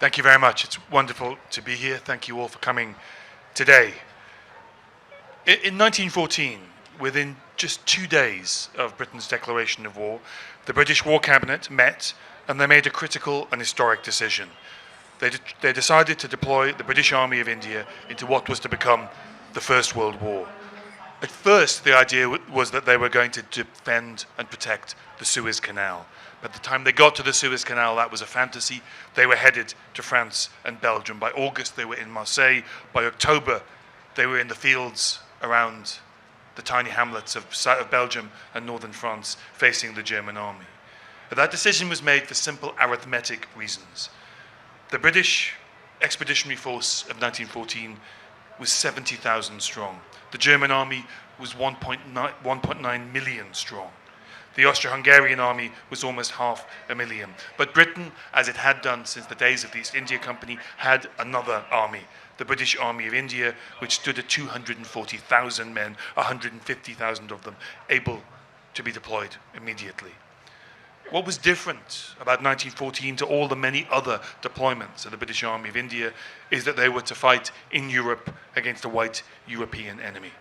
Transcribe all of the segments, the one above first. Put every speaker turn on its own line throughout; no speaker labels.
Thank you very much. It's wonderful to be here. Thank you all for coming today. In 1914, within just 2 days of Britain's declaration of war, the British War Cabinet met and they made a critical and historic decision. They decided to deploy the British Army of India into what was to become the First World War. At first, the idea was that they were going to defend and protect the Suez Canal. By the time they got to the Suez Canal, that was a fantasy. They were headed to France and Belgium. By August, they were in Marseille. By October, they were in the fields around the tiny hamlets of Belgium and northern France, facing the German army. But that decision was made for simple arithmetic reasons. The British Expeditionary Force of 1914 was 70,000 strong. The German army was 1.9 million strong. The Austro-Hungarian army was almost 500,000. But Britain, as it had done since the days of the East India Company, had another army, the British Army of India, which stood at 240,000 men, 150,000 of them able to be deployed immediately. What was different about 1914 to all the many other deployments of the British Army of India is that they were to fight in Europe against a white European enemy.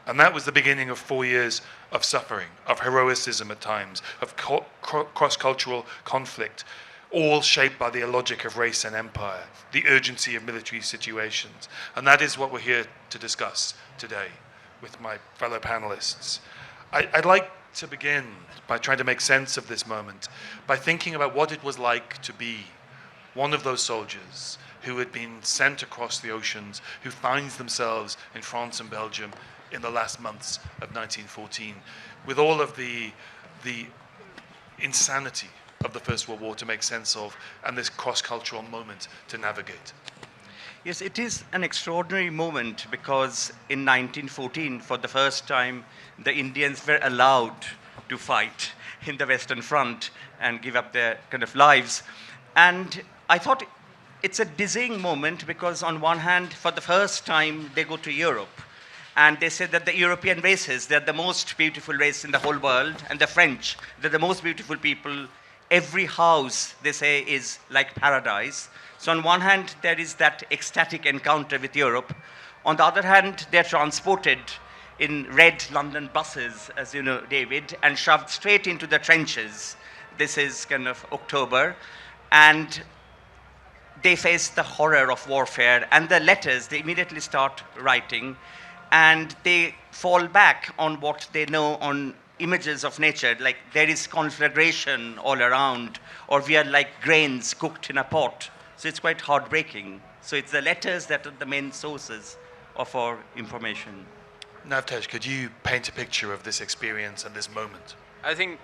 And that was the beginning of 4 years of suffering, of heroicism at times, of cross-cultural conflict, all shaped by the illogic of race and empire, the urgency of military situations. And that is what we're here to discuss today with my fellow panelists. I'd like to begin by trying to make sense of this moment, by thinking about what it was like to be one of those soldiers who had been sent across the oceans, who finds themselves in France and Belgium in the last months of 1914, with all of the insanity of the First World War to make sense of, and this cross-cultural moment to navigate.
Yes, it is an extraordinary moment because in 1914, for the first time, the Indians were allowed to fight in the Western Front and give up their kind of lives. And I thought it's a dizzying moment because on one hand, for the first time, they go to Europe. And they say that the European races, they're the most beautiful race in the whole world. And the French, they're the most beautiful people. Every house, they say, is like paradise. So on one hand, there is that ecstatic encounter with Europe. On the other hand, they're transported in red London buses, as you know, David, and shoved straight into the trenches. This is kind of October. And they face the horror of warfare. And the letters, they immediately start writing. And they fall back on what they know on images of nature, like there is conflagration all around, or we are like grains cooked in a pot. So it's quite heartbreaking. So it's the letters that are the main sources of our information.
Navtej, could you paint a picture of this experience and this moment?
I think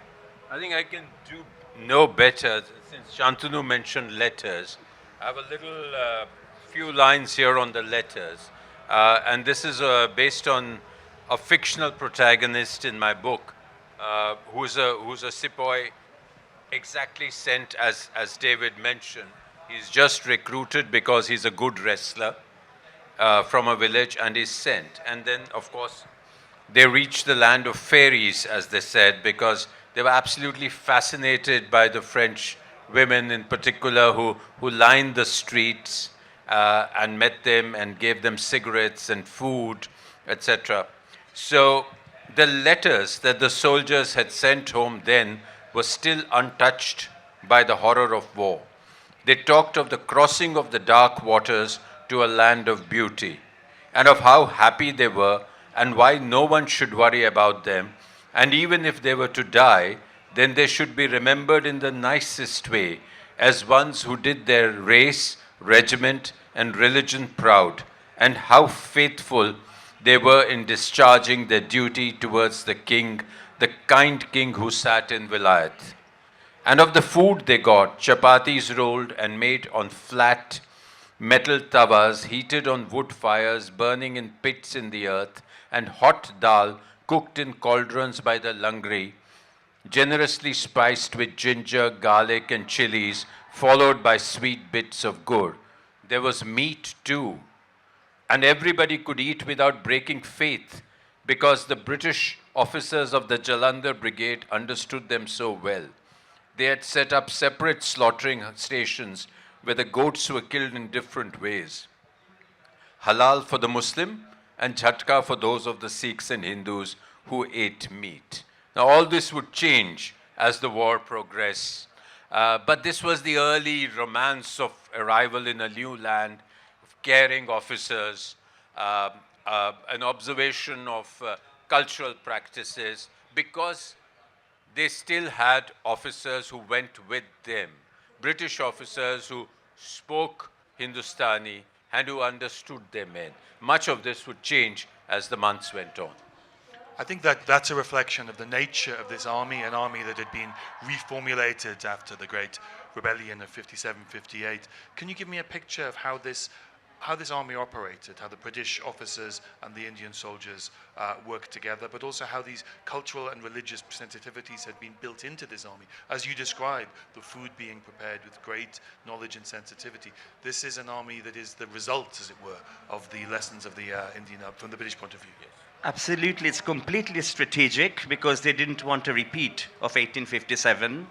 I can do no better. Since Shantanu mentioned letters, I have a little few lines here on the letters. And this is based on a fictional protagonist in my book, who's a sepoy, exactly sent as David mentioned. He's just recruited because he's a good wrestler from a village, and is sent. And then, of course, they reach the land of fairies, as they said, because they were absolutely fascinated by the French women in particular who lined the streets and met them and gave them cigarettes and food, etc. So the letters that the soldiers had sent home then were still untouched by the horror of war. They talked of the crossing of the dark waters to a land of beauty, and of how happy they were and why no one should worry about them. And even if they were to die, then they should be remembered in the nicest way, as ones who did their race, regiment, and religion proud, and how faithful they were in discharging their duty towards the king, the kind king who sat in Vilayat. And of the food they got, chapatis rolled and made on flat metal tawas, heated on wood fires, burning in pits in the earth, and hot dal cooked in cauldrons by the langri, generously spiced with ginger, garlic, and chilies, followed by sweet bits of gur. There was meat too, and everybody could eat without breaking faith, because the British officers of the Jalandhar Brigade understood them so well. They had set up separate slaughtering stations where the goats were killed in different ways. Halal for the Muslim and jhatka for those of the Sikhs and Hindus who ate meat. Now all this would change as the war progressed. But this was the early romance of arrival in a new land, of caring officers, an observation of cultural practices, because they still had officers who went with them, British officers who spoke Hindustani and who understood their men. Much of this would change as the months went on.
I think that that's a reflection of the nature of this army, an army that had been reformulated after the Great Rebellion of 57-58. Can you give me a picture of how this army operated, how the British officers and the Indian soldiers worked together, but also how these cultural and religious sensitivities had been built into this army? As you described, the food being prepared with great knowledge and sensitivity. This is an army that is the result, as it were, of the lessons of the Indian, from the British point of view. Yes.
Absolutely, it's completely strategic because they didn't want a repeat of 1857.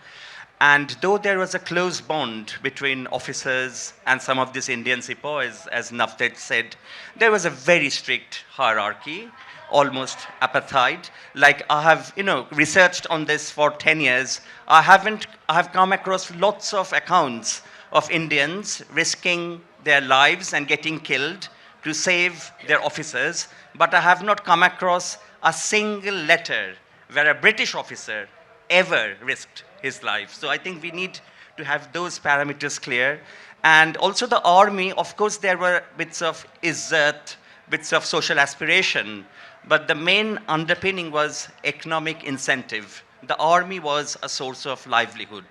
And though there was a close bond between officers and some of these Indian sepoys, as Navtej said, there was a very strict hierarchy, almost apartheid. Like I have, researched on this for 10 years. I have come across lots of accounts of Indians risking their lives and getting killed to save their officers, but I have not come across a single letter where a British officer ever risked his life. So I think we need to have those parameters clear. And also the army, of course, there were bits of izzat, bits of social aspiration, but the main underpinning was economic incentive. The army was a source of livelihood.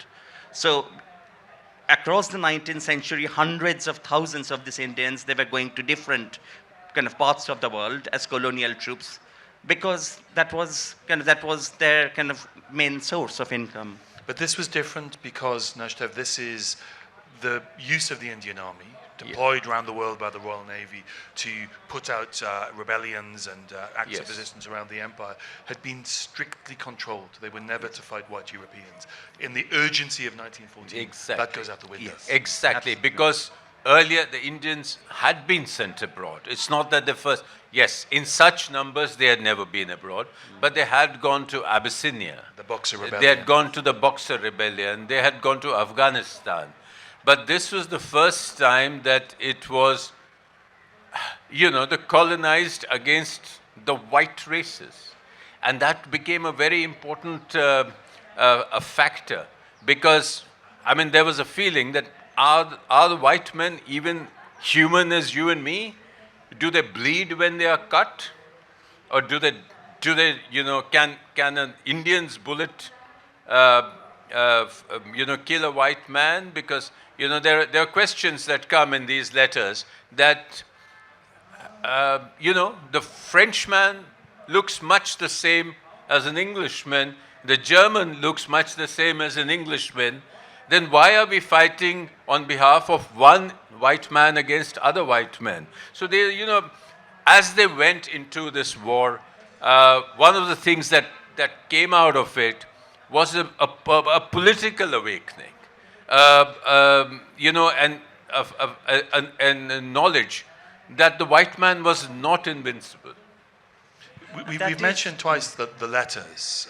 So across the 19th century, hundreds of thousands of these Indians, they were going to different kind of parts of the world as colonial troops, because that was their kind of main source of income.
But this was different because, Nashdev, this is the use of the Indian Army, deployed around the world by the Royal Navy to put out rebellions and acts of resistance around the empire, had been strictly controlled. They were never to fight white Europeans. In the urgency of 1914, that goes out the window.
Yes. Exactly, absolutely. Because earlier the Indians had been sent abroad. It's not that the first, yes, in such numbers they had never been abroad, but they had gone to Abyssinia.
The Boxer Rebellion.
They had gone to the Boxer Rebellion. They had gone to Afghanistan. But this was the first time that it was, the colonized against the white races. And that became a very important a factor, because, there was a feeling that are the white men even human as you and me? Do they bleed when they are cut? Or can an Indian's bullet, kill a white man? Because, there are questions that come in these letters that, the Frenchman looks much the same as an Englishman, the German looks much the same as an Englishman. Then why are we fighting on behalf of one white man against other white men? So they, as they went into this war, one of the things that came out of it was a political awakening, and knowledge that the white man was not invincible.
We've mentioned twice the letters.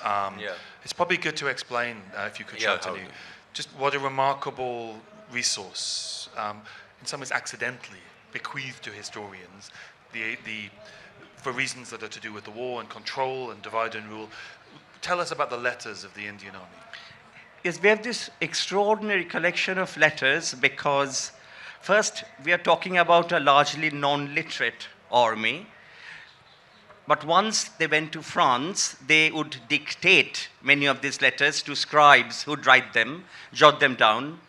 It's probably good to explain, if you could, Shantanu, just what a remarkable resource, in some ways accidentally bequeathed to historians, for reasons that are to do with the war and control and divide and rule. Tell us about the letters of the Indian Army.
Yes, we have this extraordinary collection of letters because, first, we are talking about a largely non-literate army. But once they went to France, they would dictate many of these letters to scribes who'd write them, jot them down,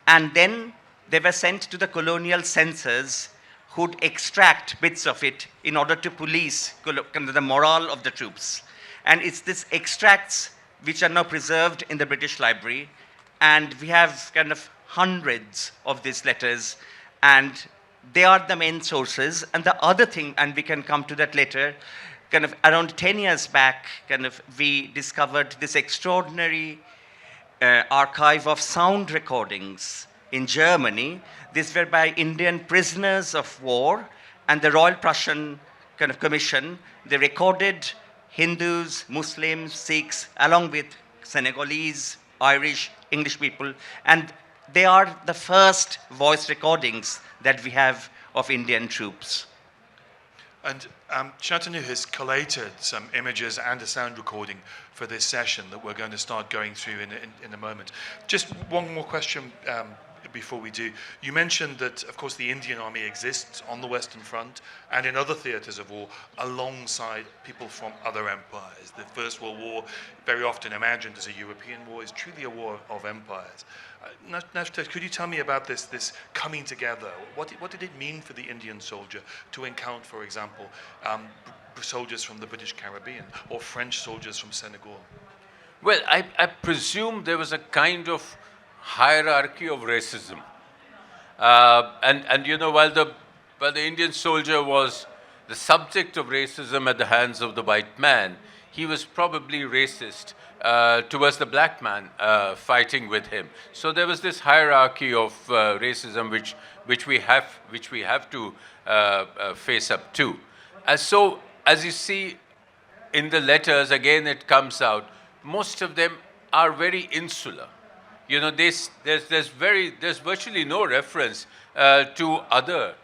and then they were sent to the colonial censors who'd extract bits of it in order to police the morale of the troops. And it's these extracts which are now preserved in the British Library, and we have kind of hundreds of these letters, and they are the main sources. And the other thing, and we can come to that later, kind of around 10 years back, we discovered this extraordinary archive of sound recordings in Germany. These were by Indian prisoners of war, and the Royal Prussian kind of commission. They recorded Hindus, Muslims, Sikhs, along with Senegalese, Irish, English people, and they are the first voice recordings that we have of Indian troops.
And Shantanu has collated some images and a sound recording for this session that we're going to start going through in a moment. Just one more question before we do. You mentioned that, of course, the Indian Army exists on the Western Front and in other theatres of war alongside people from other empires. The First World War, very often imagined as a European war, is truly a war of empires. Navtej, could you tell me about this coming together? What did it mean for the Indian soldier to encounter, for example, soldiers from the British Caribbean or French soldiers from Senegal?
Well, I presume there was a kind of hierarchy of racism. And you know, while the Indian soldier was the subject of racism at the hands of the white man, he was probably racist towards the black man fighting with him. So there was this hierarchy of racism which we have to face up to. So as you see in the letters, again it comes out, most of them are very insular. You know, there's virtually no reference to other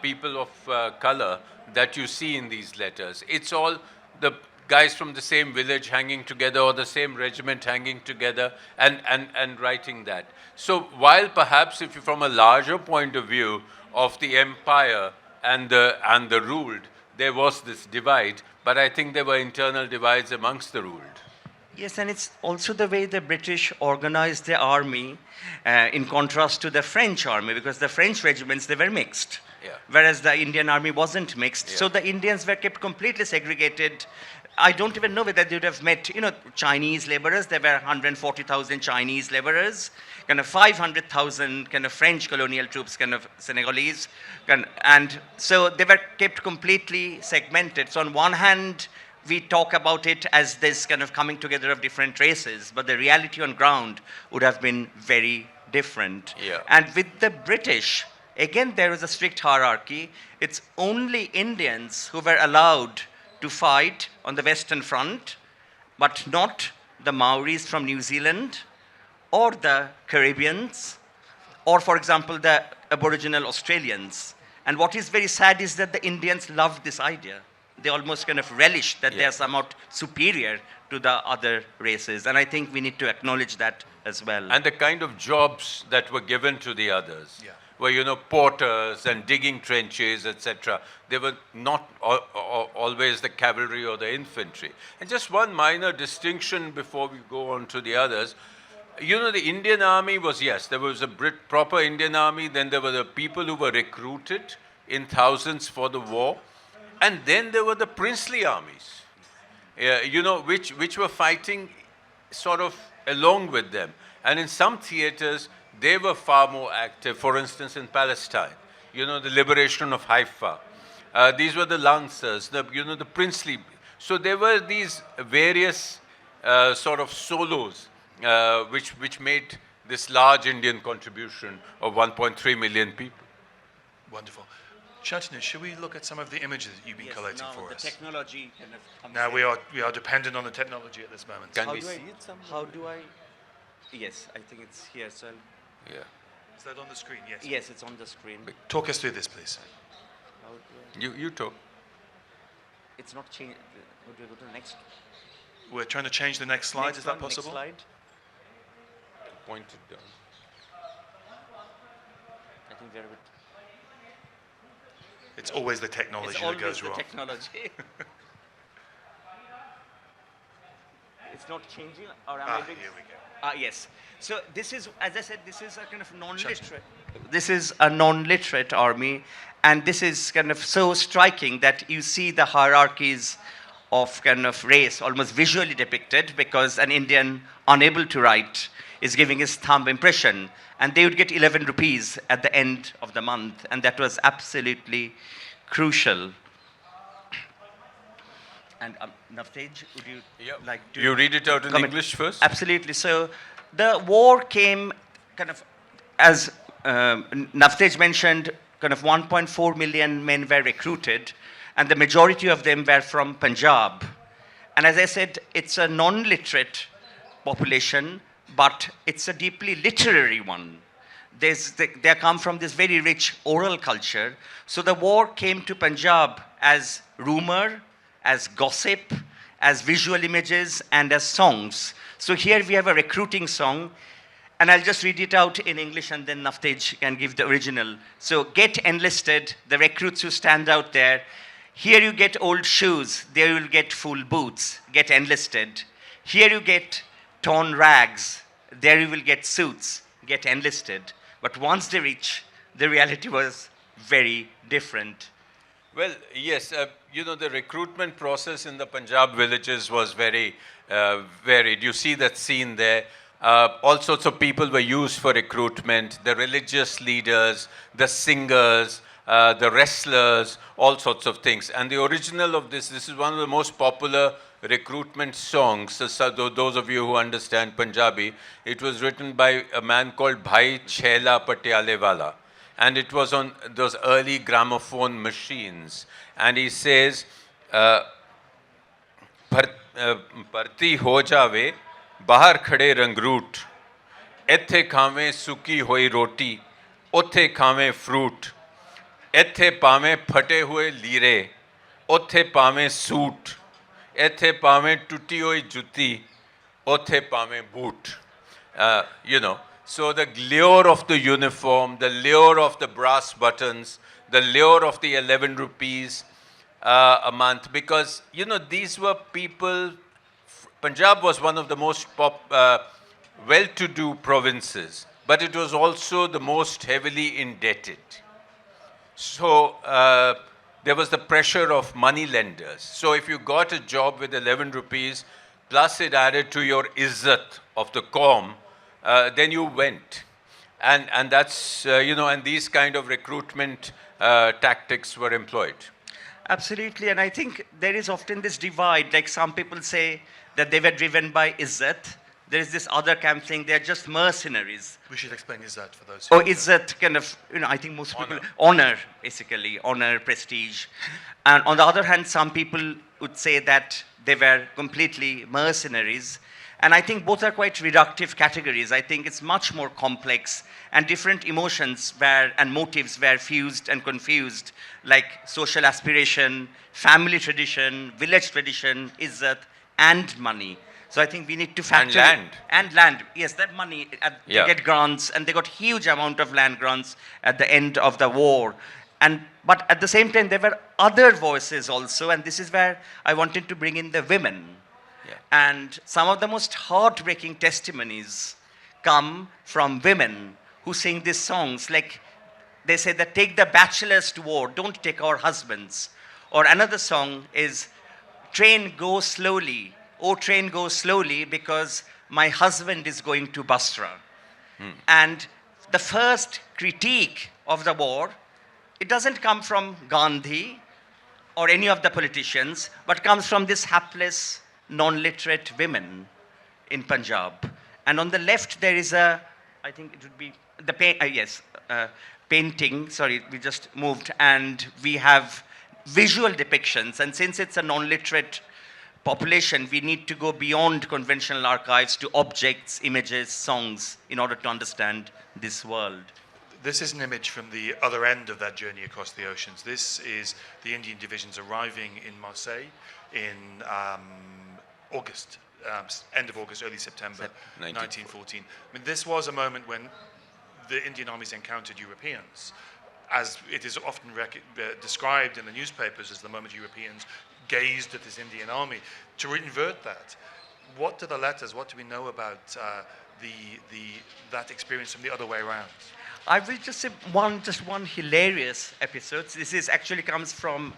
people of color that you see in these letters. It's all the guys from the same village hanging together or the same regiment hanging together and writing that. So while perhaps if you from a larger point of view of the empire and the ruled, there was this divide, but I think there were internal divides amongst the ruled.
Yes, and it's also the way the British organized their army in contrast to the French army, because the French regiments, they were mixed, whereas the Indian army wasn't mixed. So the Indians were kept completely segregated. I don't even know whether they would have met, you know, Chinese laborers. There were 140,000 Chinese laborers, kind of 500,000 kind of French colonial troops, kind of Senegalese. And so they were kept completely segmented. So on one hand, we talk about it as this kind of coming together of different races, but the reality on ground would have been very different. And with the British, again, there was a strict hierarchy. It's only Indians who were allowed to fight on the Western Front, but not the Maoris from New Zealand or the Caribbeans or, for example, the Aboriginal Australians. And what is very sad is that the Indians loved this idea. They almost kind of relished that they are somewhat superior to the other races. And I think we need to acknowledge that as well.
And the kind of jobs that were given to the others were, you know, porters and digging trenches, etc. They were not always the cavalry or the infantry. And just one minor distinction before we go on to the others. You know, the Indian army was, yes, there was a proper Indian army. Then there were the people who were recruited in thousands for the war. And then there were the princely armies, you know, which were fighting sort of along with them. And in some theaters, they were far more active. For instance, in Palestine, you know, the liberation of Haifa. These were the lancers, you know, the princely. So there were these various sort of solos which made this large Indian contribution of 1.3 million people.
Wonderful. Shantanu, should we look at some of the images that you've been collecting for us?
Technology kind of
Now we are dependent on the technology at this moment.
Can we see it somewhere?
How do I? Yes, I think it's here. So
Yeah.
Is that on the screen? Yes.
yes, it's on the screen.
Talk us through this, please.
How do I,
You talk.
it's not changed. How do I go to the next?
We're trying to change the next slide.
Next
Is that
one,
possible?
Next slide.
Point it down.
I think we're a bit.
It's always the technology
It's
that
always
goes
the
wrong.
technology. It's not changing, or am I doing?
Here we go.
Yes. So this is, as I said, this is a kind of non-literate. This is a non-literate army, and this is kind of so striking that you see the hierarchies of kind of race almost visually depicted, because an Indian unable to write is giving his thumb impression, and they would get 11 rupees at the end of the month, and that was absolutely crucial. And Navtej, would you like to...
You read it out in
comment?
English first?
Absolutely. So the war came kind of as Navtej mentioned, kind of 1.4 million men were recruited, and the majority of them were from Punjab. And as I said, it's a non-literate population, but it's a deeply literary one. They come from this very rich oral culture. So the war came to Punjab as rumor, as gossip, as visual images, and as songs. So here we have a recruiting song, and I'll just read it out in English, and then Navtej can give the original. So, get enlisted, the recruits who stand out there. Here you get old shoes, there you'll get full boots. Get enlisted. Here you get torn rags, there you will get suits. Get enlisted. But once they reach, the reality was very different.
Well, yes, the recruitment process in the Punjab villages was very varied. You see that scene there. All sorts of people were used for recruitment, the religious leaders, the singers, the wrestlers, all sorts of things. And the original of this is one of the most popular recruitment songs. So those of you who understand Punjabi, it was written by a man called Bhai Chhela Patialewala. And it was on those early gramophone machines. And he says, Bharti ho jave, bahar khade rangroot, ਇੱਥੇ ਖਾਵੇਂ ਸੁੱਕੀ ਹੋਈ ਰੋਟੀ, ਉੱਥੇ ਖਾਵੇਂ fruit, ਇੱਥੇ ਪਾਵੇਂ ਫਟੇ ਹੋਏ ਲੀਰੇ, ਉੱਥੇ ਪਾਵੇਂ suit, ਇੱਥੇ ਪਾਵੇਂ ਟੁੱਟੀ ਹੋਈ ਜੁੱਤੀ, ਉੱਥੇ ਪਾਵੇਂ boot. So the lure of the uniform, the lure of the brass buttons, the lure of the 11 rupees a month, because, these were people. Punjab was one of the most well-to-do provinces, but it was also the most heavily indebted. So there was the pressure of money lenders. So if you got a job with 11 rupees, plus it added to your izzat of the qawm, then you went. And that's, and these kind of recruitment tactics were employed.
Absolutely, and I think there is often this divide, like some people say that they were driven by izzat. There is this other camp saying they're just mercenaries.
We should explain izzat for those who
Oh, izzat, kind of, I think most people, honor, basically, honor, prestige. And on the other hand, some people would say that they were completely mercenaries. And I think both are quite reductive categories. I think it's much more complex, and different emotions and motives were fused and confused, like social aspiration, family tradition, village tradition, izzat, and money. So I think we need to factor...
And land.
And land, yes, that money, they get grants, and they got huge amount of land grants at the end of the war. But at the same time, there were other voices also, and this is where I wanted to bring in the women. And some of the most heartbreaking testimonies come from women who sing these songs. Like they say that take the bachelors to war, don't take our husbands. Or another song is, train go slowly, oh train go slowly because my husband is going to Basra. And the first critique of the war, it doesn't come from Gandhi or any of the politicians, but comes from this hapless, non-literate women in Punjab. And on the left, there is I think it would be the painting, sorry, we just moved, and we have visual depictions. And since it's a non-literate population, we need to go beyond conventional archives to objects, images, songs, in order to understand this world.
This is an image from the other end of that journey across the oceans. This is the Indian divisions arriving in Marseille in August, end of August, early September 1914. I mean, this was a moment when the Indian armies encountered Europeans, as it is often described in the newspapers as the moment Europeans gazed at this Indian army. To invert that, what do the letters, what do we know about that experience from the other way around?
I will just say one hilarious episode. This is actually comes from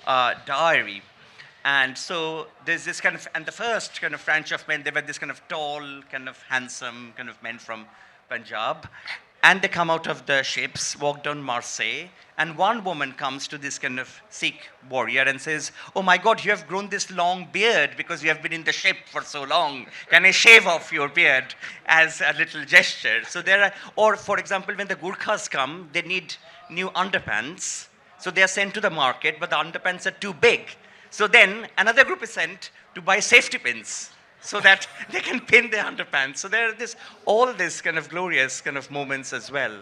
diary. And so there's this kind of, and the first kind of branch of men, they were this kind of tall, kind of handsome kind of men from Punjab. And they come out of the ships, walk down Marseille, and one woman comes to this kind of Sikh warrior and says, "Oh my God, you have grown this long beard because you have been in the ship for so long. Can I shave off your beard?" as a little gesture. So there are, or for example, when the Gurkhas come, they need new underpants. So they are sent to the market, but the underpants are too big. So then another group is sent to buy safety pins so that they can pin their underpants. So there are all this kind of glorious kind of moments as well.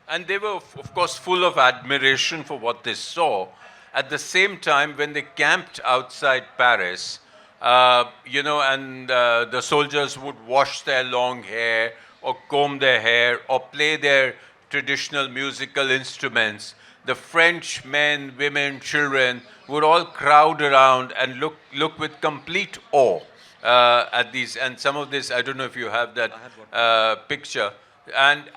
And they were, of course, full of admiration for what they saw. At the same time, when they camped outside Paris, and the soldiers would wash their long hair or comb their hair or play their traditional musical instruments, the French men, women, children would all crowd around and look with complete awe at these. And some of this, I don't know if you have that picture. And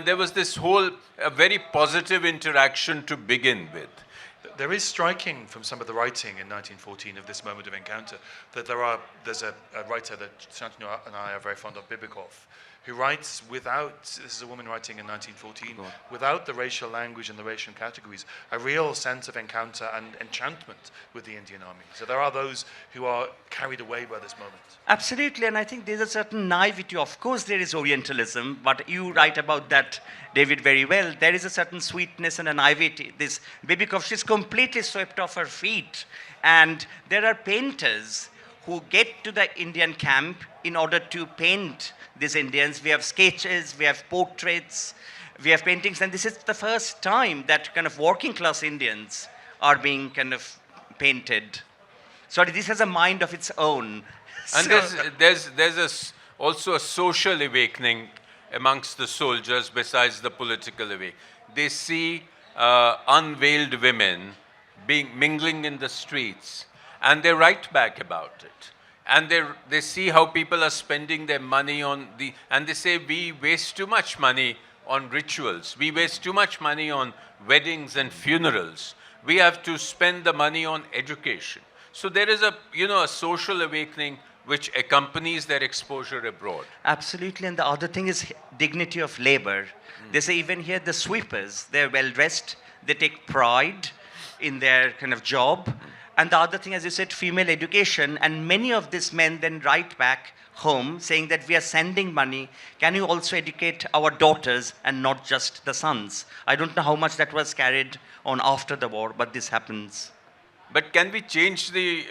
there was this whole very positive interaction to begin with.
There is striking from some of the writing in 1914 of this moment of encounter that there's a writer that Santanu and I are very fond of, Bibikov, who writes without, this is a woman writing in 1914, without the racial language and the racial categories, a real sense of encounter and enchantment with the Indian Army. So there are those who are carried away by this moment.
Absolutely, and I think there's a certain naivety. Of course, there is Orientalism, but you write about that, David, very well. There is a certain sweetness and a naivety. This Bibikov, she's completely swept off her feet. And there are painters who get to the Indian camp in order to paint these Indians. We have sketches, we have portraits, we have paintings, and this is the first time that kind of working class Indians are being kind of painted. Sorry, this has a mind of its own.
And there's also a social awakening amongst the soldiers besides the political awakening. They see unveiled women mingling in the streets, and they write back about it. And they see how people are spending their money and they say, we waste too much money on rituals. We waste too much money on weddings and funerals. We have to spend the money on education. So there is a social awakening which accompanies their exposure abroad.
Absolutely, and the other thing is dignity of labor. They say even here the sweepers, they're well dressed, they take pride in their kind of job. And the other thing, as you said, female education, and many of these men then write back home saying that we are sending money. Can you also educate our daughters and not just the sons? I don't know how much that was carried on after the war, but this happens.
But can we change the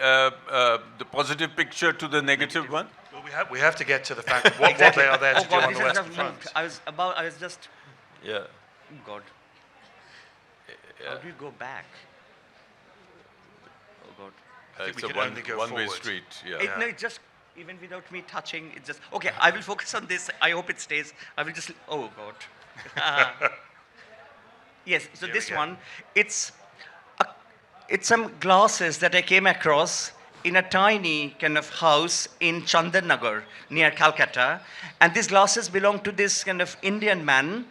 positive picture to the negative one?
Well, we have to get to the fact of what they are there to do on the Western Front.
I was just...
Yeah.
Oh God. How do you go back? Oh God.
I think
It's
we
a
can only go
one-way
forward.
street. Yeah.
No, it just, even without me touching, it just... Okay, I will focus on this. I hope it stays. I will just... Oh God. Yes, so
Here
this
we go.
one, it's some glasses that I came across in a tiny kind of house in Chandannagar near Calcutta. And these glasses belong to this kind of Indian man,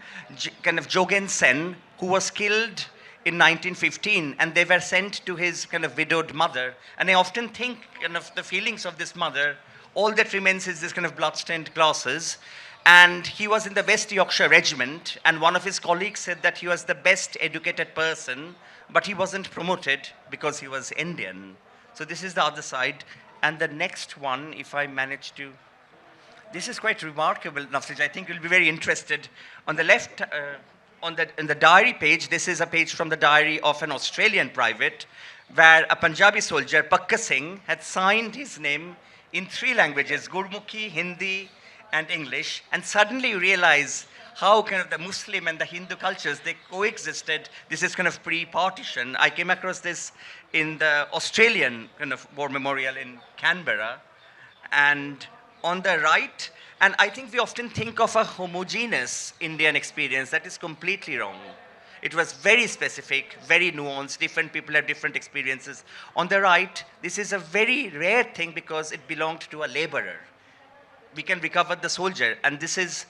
kind of Jogen Sen, who was killed in 1915, and they were sent to his kind of widowed mother. And I often think kind of the feelings of this mother, all that remains is this kind of blood-stained glasses. And he was in the West Yorkshire Regiment, and one of his colleagues said that he was the best educated person, but he wasn't promoted because he was Indian. So this is the other side. And the next one, if I manage to... This is quite remarkable, Navtej. I think you'll be very interested. On the left, in the diary page, this is a page from the diary of an Australian private, where a Punjabi soldier, Pakka Singh, had signed his name in 3 languages, Gurmukhi, Hindi, and English. And suddenly you realize how kind of the Muslim and the Hindu cultures, they coexisted. This is kind of pre-partition. I came across this in the Australian kind of war memorial in Canberra. And on the right, and I think we often think of a homogeneous Indian experience. That is completely wrong. It was very specific, very nuanced. Different people have different experiences. On the right, this is a very rare thing because it belonged to a laborer. We can recover the soldier, and this is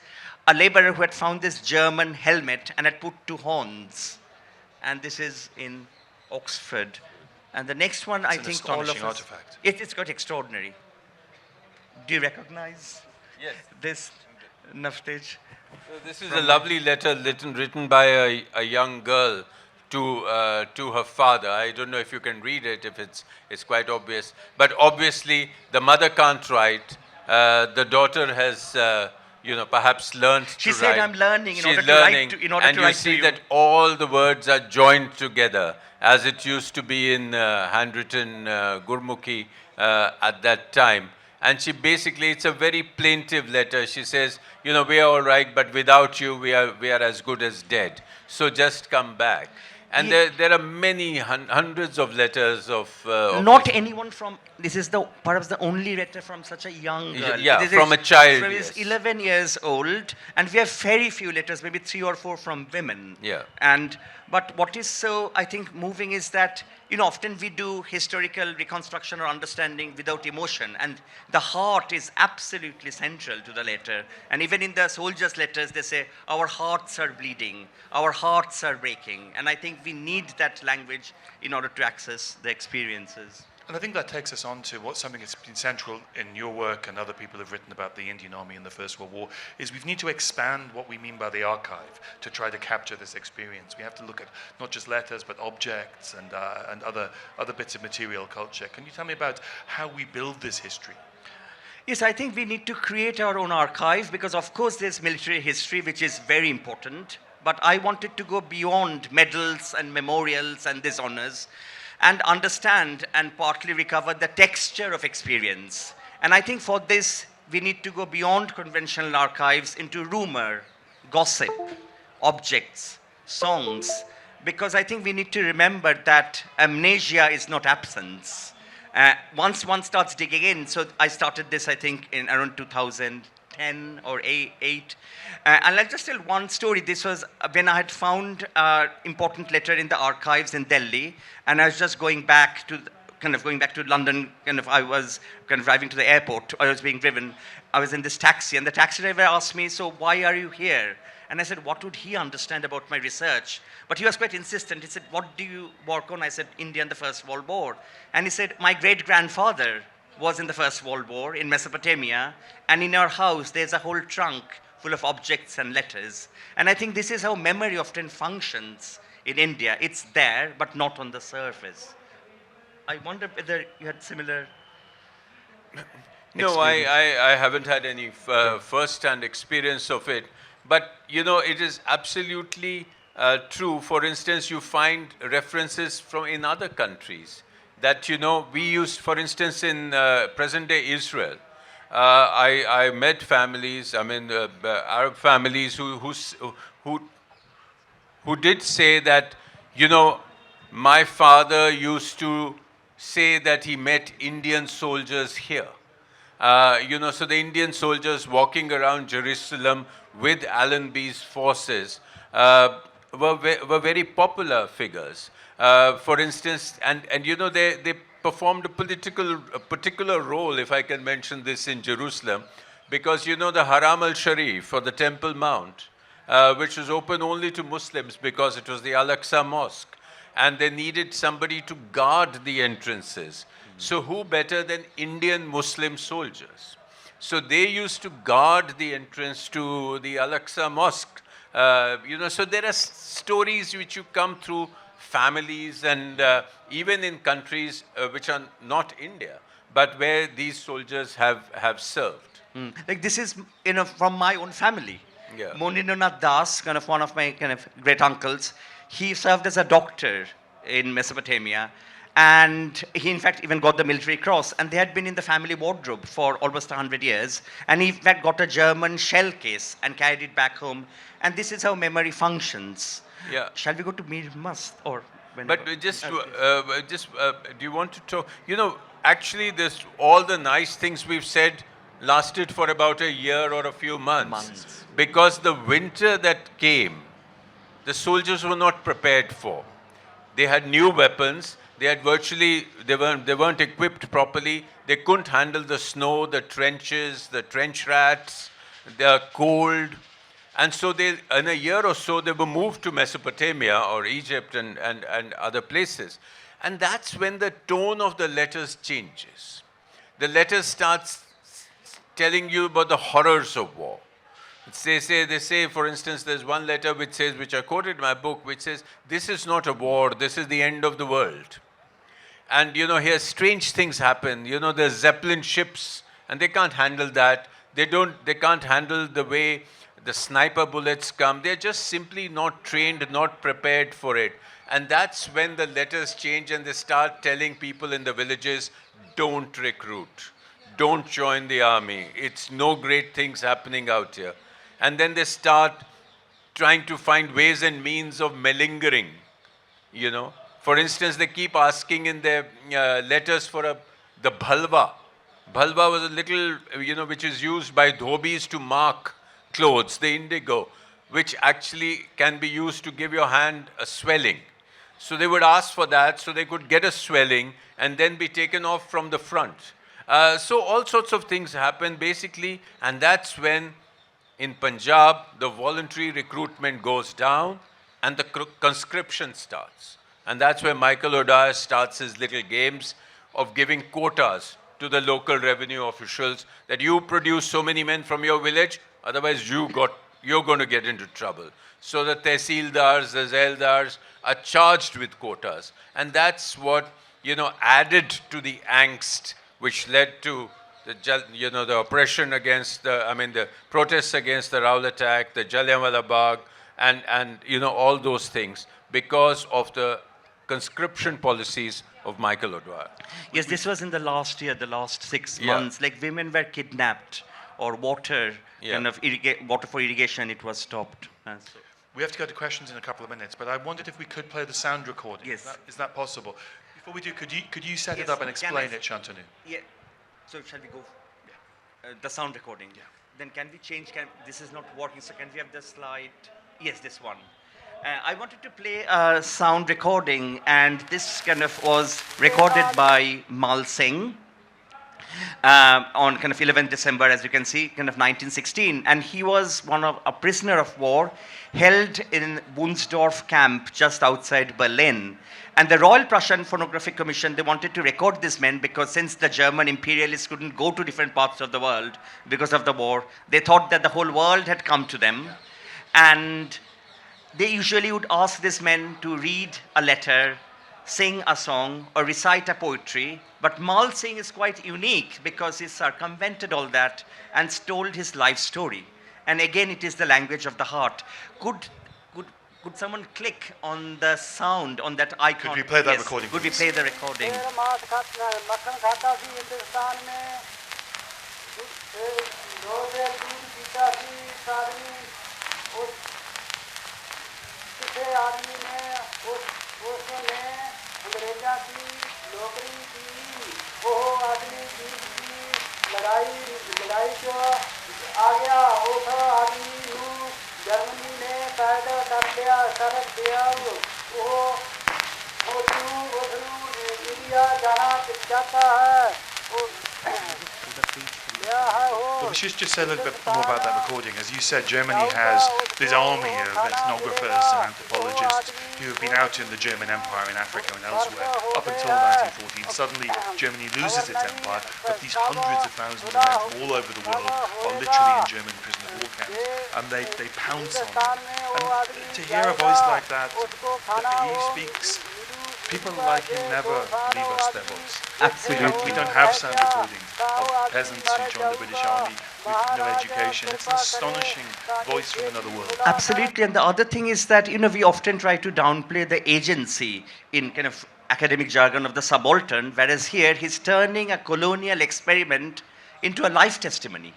a laborer who had found this German helmet and had put 2 horns. And this is in Oxford. And the next one, I think all of us...
artifact.
It's quite extraordinary. Do you recognize
Yes.
this, Navtej?
So this is a lovely letter written by a young girl to her father. I don't know if you can read it, if it's quite obvious. But obviously, the mother can't write. The daughter has, perhaps learned to write.
She said, "I'm learning in
She's
order to
learning,
write to, in order
and
to
you
write to
see
you."
that all the words are joined together, as it used to be in handwritten Gurmukhi at that time. And she basically, it's a very plaintive letter. She says, we are all right, but without you, we are as good as dead. So just come back. And there are many hundreds of letters of
Not
this.
anyone from, this is perhaps the only letter from such a young girl.
Yeah,
It is
from a child,
So he's
yes.
11 years old, and we have very few letters, maybe 3 or 4 from women.
Yeah.
But what is so, I think, moving is that, often we do historical reconstruction or understanding without emotion, and the heart is absolutely central to the letter. And even in the soldiers' letters, they say, our hearts are bleeding, our hearts are breaking. And I think we need that language in order to access the experiences.
And I think that takes us on to something that's been central in your work and other people have written about the Indian Army in the First World War, is we need to expand what we mean by the archive to try to capture this experience. We have to look at not just letters, but objects and other bits of material culture. Can you tell me about how we build this history?
Yes, I think we need to create our own archive because, of course, there's military history, which is very important. But I wanted to go beyond medals and memorials and these honors and understand and partly recover the texture of experience. And I think for this, we need to go beyond conventional archives into rumor, gossip, objects, songs, because I think we need to remember that amnesia is not absence. Once one starts digging in, so I started this, I think, in around 2010 or 8. And I'll just tell one story. This was when I had found an important letter in the archives in Delhi, and I was just going back to London. I was driving to the airport. I was being driven. I was in this taxi, and the taxi driver asked me, "So why are you here?" And I said, what would he understand about my research? But he was quite insistent. He said, "What do you work on?" I said, "India and the First World War." And he said, "My great-grandfather was in the First World War in Mesopotamia, and in our house there's a whole trunk full of objects and letters." And I think this is how memory often functions in India. It's there, but not on the surface. I wonder whether you had similar
No, I haven't had any first-hand experience of it. But, it is absolutely true. For instance, you find references in other countries that, we used, for instance, in present-day Israel. I met families, Arab families who did say that, my father used to say that he met Indian soldiers here. So the Indian soldiers walking around Jerusalem with Allenby's forces were very popular figures. For instance, and they performed a particular role, if I can mention this, in Jerusalem, because the Haram al-Sharif, or the Temple Mount, which was open only to Muslims because it was the Al-Aqsa Mosque, and they needed somebody to guard the entrances. So who better than Indian Muslim soldiers? So they used to guard the entrance to the Al-Aqsa Mosque. So there are stories which you come through families and even in countries which are not India, but where these soldiers have served.
Like this is, from my own family.
Yeah.
Monindranath Das, one of my great uncles, he served as a doctor in Mesopotamia. And he, in fact, even got the military cross. And they had been in the family wardrobe for almost 100 years. And he, in fact, got a German shell case and carried it back home. And this is how memory functions.
Yeah.
Shall we go to Mir Must or whenever?
But do you want to talk? Actually, all the nice things we've said lasted for about a year or a few months. Because the winter that came, the soldiers were not prepared for. They had new weapons. They weren't equipped properly. They couldn't handle the snow, the trenches, the trench rats, the cold. And so in a year or so, they were moved to Mesopotamia or Egypt and other places. And that's when the tone of the letters changes. The letter starts telling you about the horrors of war. They say, for instance, there's one letter which says, which I quoted in my book, which says, "This is not a war, this is the end of the world." And here strange things happen. There's Zeppelin ships, and they can't handle that. They can't handle the way the sniper bullets come. They're just simply not trained, not prepared for it. And that's when the letters change and they start telling people in the villages, don't recruit, don't join the army. It's no great things happening out here. And then they start trying to find ways and means of malingering, For instance, they keep asking in their letters for the bhalwa. Bhalwa was a little, which is used by dhobis to mark clothes, the indigo, which actually can be used to give your hand a swelling. So they would ask for that so they could get a swelling and then be taken off from the front. So all sorts of things happen basically, and that's when in Punjab the voluntary recruitment goes down and the conscription starts. And that's where Michael O'Dwyer starts his little games of giving quotas to the local revenue officials that you produce so many men from your village, otherwise you're going to get into trouble. So the tehsildars, the zeldars are charged with quotas. And that's what, added to the angst which led to the oppression against the protests against the Raul attack, the Jallianwala Bagh, and all those things because of the conscription policies of Michael O'Dwyer.
Yes, this was in the last year, the last 6 months. Like women were kidnapped, or water, water for irrigation, it was stopped.
We have to go to questions in a couple of minutes, but I wondered if we could play the sound recording.
Yes.
Is that possible? Before we do, could you set it up and explain it, Shantanu?
Yeah. So shall we go? Yeah. The sound recording. Yeah. Then can we change? This is not working. So can we have the slide? Yes, this one. I wanted to play a sound recording, and this was recorded by Mal Singh on 11th December, as you can see, 1916. And he was a prisoner of war held in Wunsdorf camp just outside Berlin. And the Royal Prussian Phonographic Commission, they wanted to record this man because since the German imperialists couldn't go to different parts of the world because of the war, they thought that the whole world had come to them. And they usually would ask this man to read a letter, sing a song, or recite a poetry. But Mal Singh is quite unique because he circumvented all that and told his life story. And again, it is the language of the heart. Could someone click on the sound, on that icon?
Could we play that recording?
Could we play the recording?
Well, we should just say a little bit more about that recording. As you said, Germany has this army of ethnographers and anthropologists who have been out in the German Empire in Africa and elsewhere up until 1914. Suddenly, Germany loses its empire, but these hundreds of thousands of men from all over the world are literally in German prisoner of war camps, and they pounce on them. And to hear a voice like that, he speaks. People like him never leave us their voice.
Absolutely.
We don't have sound recordings of peasants who joined the British Army with no education. It's an astonishing voice from another world.
Absolutely. And the other thing is that, we often try to downplay the agency in academic jargon of the subaltern, whereas here he's turning a colonial experiment into a life testimony.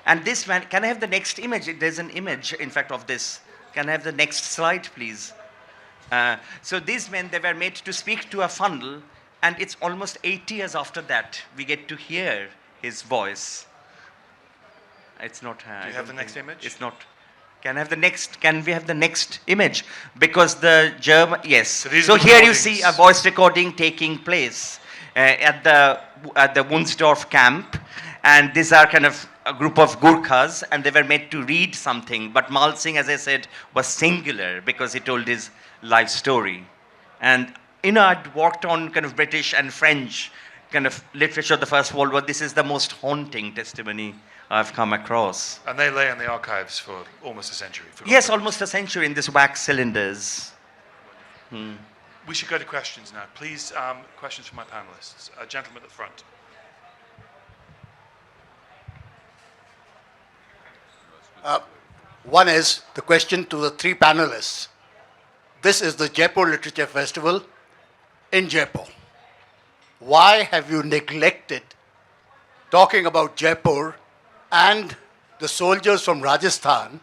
And this man, can I have the next image? There's an image, in fact, of this. Can I have the next slide, please? So these men, they were made to speak to a funnel, and it's almost 80 years after that we get to hear his voice. It's not.
Do you have the next image?
It's not. Can we have the next image? Because the German, yes. So here you see a voice recording taking place at the Wunsdorf camp, and these are a group of Gurkhas, and they were made to read something. But Mal Singh, as I said, was singular because he told his life story. And I'd worked on British and French literature of the First World War. This is the most haunting testimony I've come across.
And they lay in the archives for almost a century.
Yes, almost a century in these wax cylinders.
We should go to questions now. Please, questions from my panelists. A gentleman at the front.
One is the question to the three panelists. This is the Jaipur Literature Festival in Jaipur. Why have you neglected talking about Jaipur and the soldiers from Rajasthan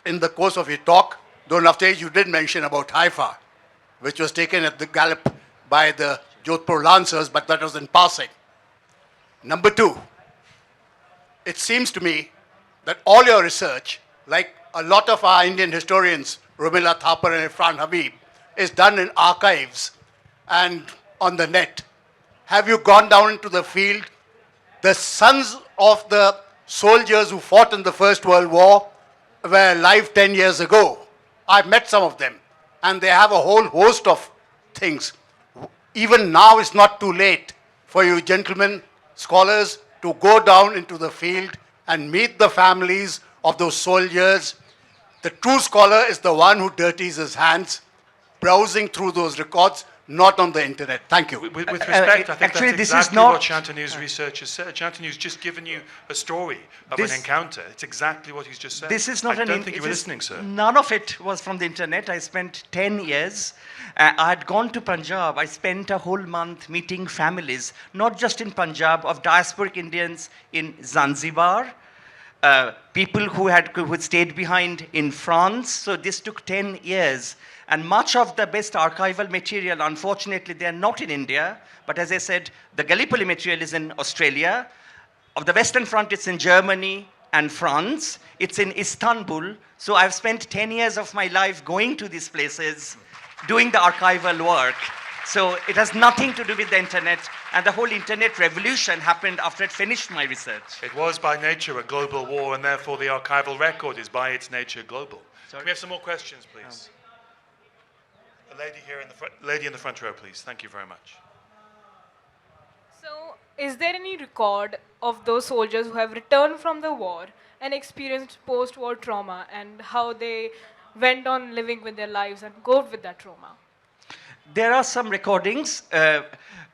in the course of your talk? Though Navtej, you did mention about Haifa, which was taken at the gallop by the Jodhpur Lancers, but that was in passing. Number two, it seems to me that all your research, like a lot of our Indian historians, Rumila Thapar and Irfan Habib, is done in archives and on the net. Have you gone down into the field? The sons of the soldiers who fought in the First World War were alive 10 years ago. I've met some of them, and they have a whole host of things. Even now, it's not too late for you gentlemen, scholars, to go down into the field and meet the families of those soldiers. The true scholar is the one who dirties his hands, browsing through those records, not on the internet. Thank you.
With respect, I think
actually,
that's
this
exactly
is not
what Shantanu's research has said. Shantanu's just given you a story of an encounter. It's exactly what he's just said.
This is not
I don't think you were listening, sir.
None of it was from the internet. I spent 10 years. I had gone to Punjab. I spent a whole month meeting families, not just in Punjab, of diasporic Indians in Zanzibar, people who had stayed behind in France. So this took 10 years. And much of the best archival material, unfortunately, they are not in India. But as I said, the Gallipoli material is in Australia. Of the Western Front, it's in Germany and France. It's in Istanbul. So I've spent 10 years of my life going to these places, doing the archival work. So it has nothing to do with the internet. And the whole internet revolution happened after I finished my research.
It was by nature a global war, and therefore the archival record is by its nature global. Can we have some more questions, please? A lady here in the front, lady in the front row, please. Thank you very much.
So, is there any record of those soldiers who have returned from the war and experienced post-war trauma, and how they went on living with their lives and coped with that trauma?
There are some recordings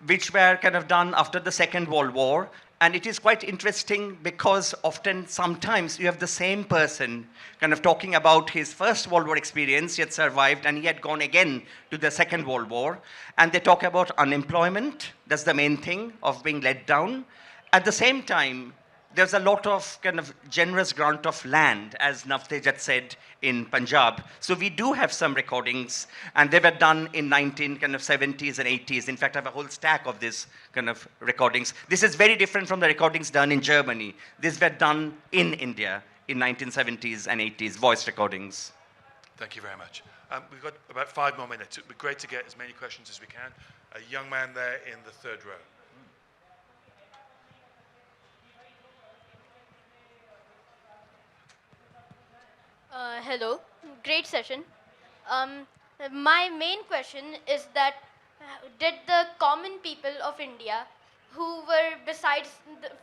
which were kind of done after the Second World War. And it is quite interesting because often, sometimes, you have the same person kind of talking about his First World War experience. He had survived and he had gone again to the Second World War. And they talk about unemployment. That's the main thing of being let down. At the same time, there's a lot of kind of generous grant of land, as Navtej had said, in Punjab. So we do have some recordings, and they were done in 1970s and 80s. In fact, I have a whole stack of these kind of recordings. This is very different from the recordings done in Germany. These were done in India in 1970s and 80s, voice recordings.
Thank you very much. We've got about 5 more minutes. It would be great to get as many questions as we can. A young man there in the third row.
Hello, great session. My main question is that did the common people of India, who were besides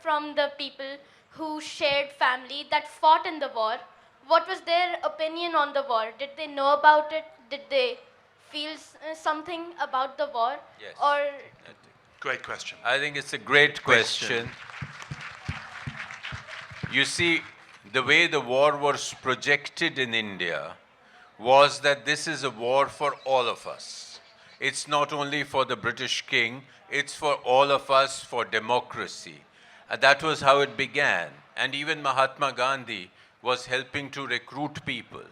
from the people who shared family that fought in the war, what was their opinion on the war? Did they know about it? Did they feel something about the war?
Yes.
Or
Great question.
I think it's a great question. You see, the way the war was projected in India was that this is a war for all of us. It's not only for the British king, it's for all of us, for democracy. And that was how it began. And even Mahatma Gandhi was helping to recruit people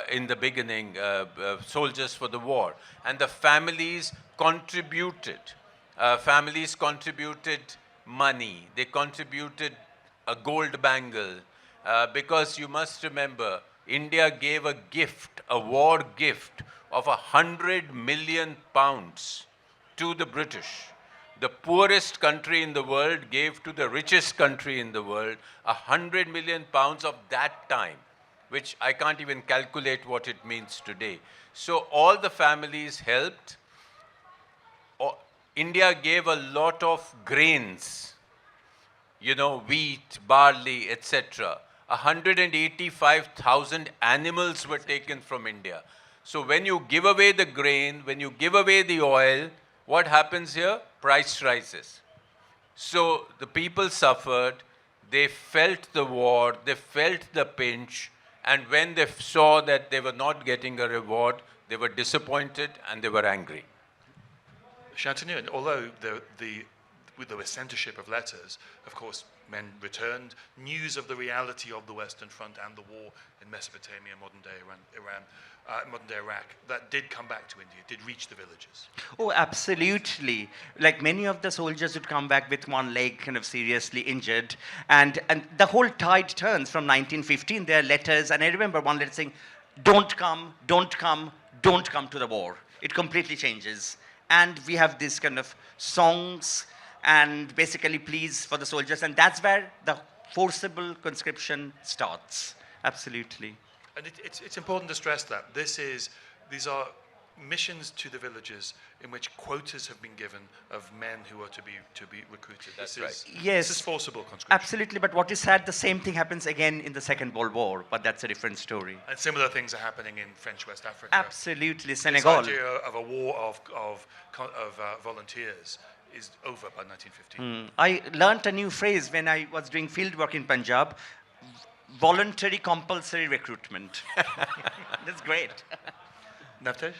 in the beginning, soldiers for the war. And the families contributed. Families contributed money. They contributed a gold bangle. Because you must remember, India gave a gift, a war gift of 100 million pounds to the British. The poorest country in the world gave to the richest country in the world 100 million pounds of that time, which I can't even calculate what it means today. So all the families helped. India gave a lot of grains. wheat, barley, etc. 185,000 animals were taken from India. So when you give away the grain, when you give away the oil, what happens here? Price rises. So the people suffered, they felt the war, they felt the pinch, and when they saw that they were not getting a reward, they were disappointed and they were angry.
Shantanu, and although there was censorship of letters, of course, men returned. News of the reality of the Western Front and the war in Mesopotamia, modern-day Iran, modern-day Iraq, that did come back to India, did reach the villages.
Oh, absolutely. Like many of the soldiers would come back with one leg kind of seriously injured. And the whole tide turns from 1915. There are letters, and I remember one letter saying, don't come, don't come, don't come to the war. It completely changes. And we have this kind of songs and basically pleas for the soldiers. And that's where the forcible conscription starts. Absolutely.
And it's important to stress that these are missions to the villages in which quotas have been given of men who are to be recruited.
That's right.
Yes.
This is forcible conscription.
Absolutely, but what is sad, the same thing happens again in the Second World War, but that's a different story.
And similar things are happening in French West Africa.
Absolutely,
This
Senegal.
idea of a war of volunteers is over by 1915.
I learnt a new phrase when I was doing field work in Punjab, voluntary compulsory recruitment. That's great.
Navtej?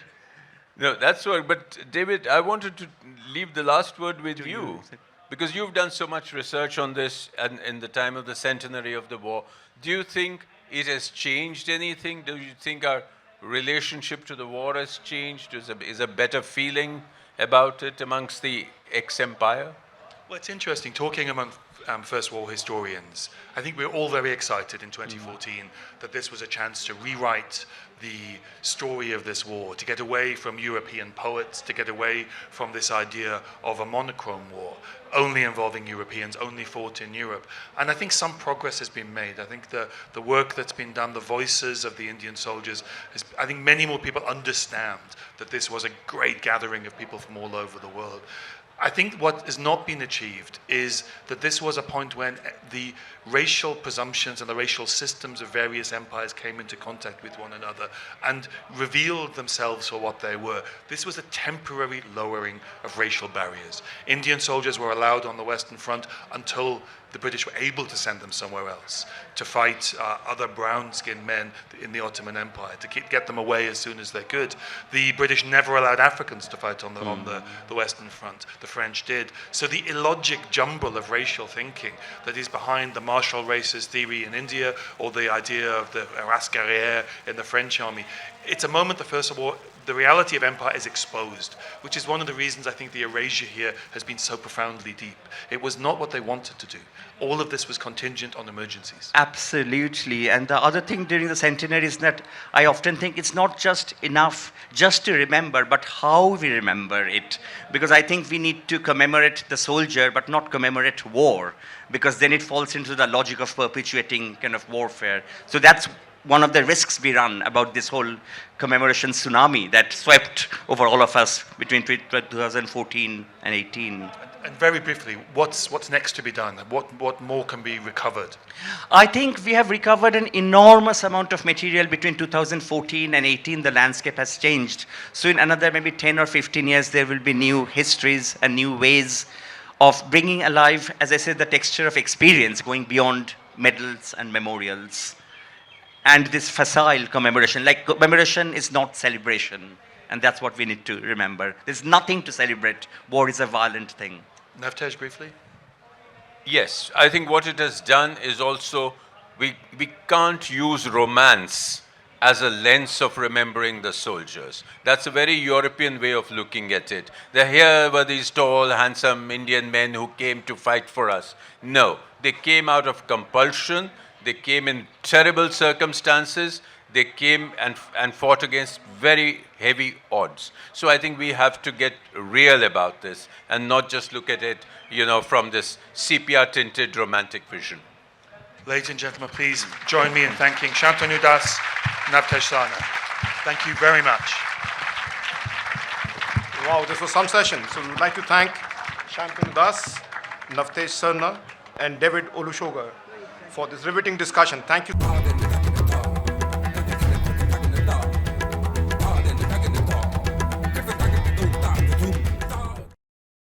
No, that's what. But David, I wanted to leave the last word with you, because you've done so much research on this and in the time of the centenary of the war. Do you think it has changed anything? Do you think our relationship to the war has changed? Is a better feeling about it amongst the ex-empire?
Well, it's interesting talking among First War historians. I think we're all very excited in 2014 that this was a chance to rewrite the story of this war, to get away from European poets, to get away from this idea of a monochrome war, only involving Europeans, only fought in Europe. And I think some progress has been made. I think the work that's been done, the voices of the Indian soldiers, I think many more people understand that this was a great gathering of people from all over the world. I think what has not been achieved is that this was a point when the racial presumptions and the racial systems of various empires came into contact with one another and revealed themselves for what they were. This was a temporary lowering of racial barriers. Indian soldiers were allowed on the Western Front until the British were able to send them somewhere else to fight other brown-skinned men in the Ottoman Empire, to get them away as soon as they could. The British never allowed Africans to fight on the Western Front. The French did. So the illogic jumble of racial thinking that is behind the martial races theory in India or the idea of the race guerrière in the French army, it's a moment the First War, the reality of empire is exposed, which is one of the reasons I think the erasure here has been so profoundly deep. It was not what they wanted to do. All of this was contingent on emergencies.
Absolutely. And the other thing during the centenary is that I often think it's not just enough just to remember, but how we remember it. Because I think we need to commemorate the soldier, but not commemorate war, because then it falls into the logic of perpetuating kind of warfare. So that's one of the risks we run about this whole commemoration tsunami that swept over all of us between 2014 and 18.
And very briefly, what's next to be done? What more can be recovered?
I think we have recovered an enormous amount of material between 2014 and 18. The landscape has changed. So in another maybe 10 or 15 years, there will be new histories and new ways of bringing alive, as I said, the texture of experience going beyond medals and memorials. And this facile commemoration, like commemoration is not celebration. And that's what we need to remember. There's nothing to celebrate. War is a violent thing.
Navtej, briefly?
Yes, I think what it has done is also, we can't use romance as a lens of remembering the soldiers. That's a very European way of looking at it. Here were these tall, handsome Indian men who came to fight for us. No, they came out of compulsion. They came in terrible circumstances. They came and fought against very heavy odds. So I think we have to get real about this and not just look at it, from this sepia-tinted romantic vision.
Ladies and gentlemen, please join me in thanking Santanu Das, Navtej Sarna. Thank you very much.
Wow, this was some session. So we would like to thank Santanu Das, Navtej Sarna, and David Olusoga for this riveting discussion. Thank you.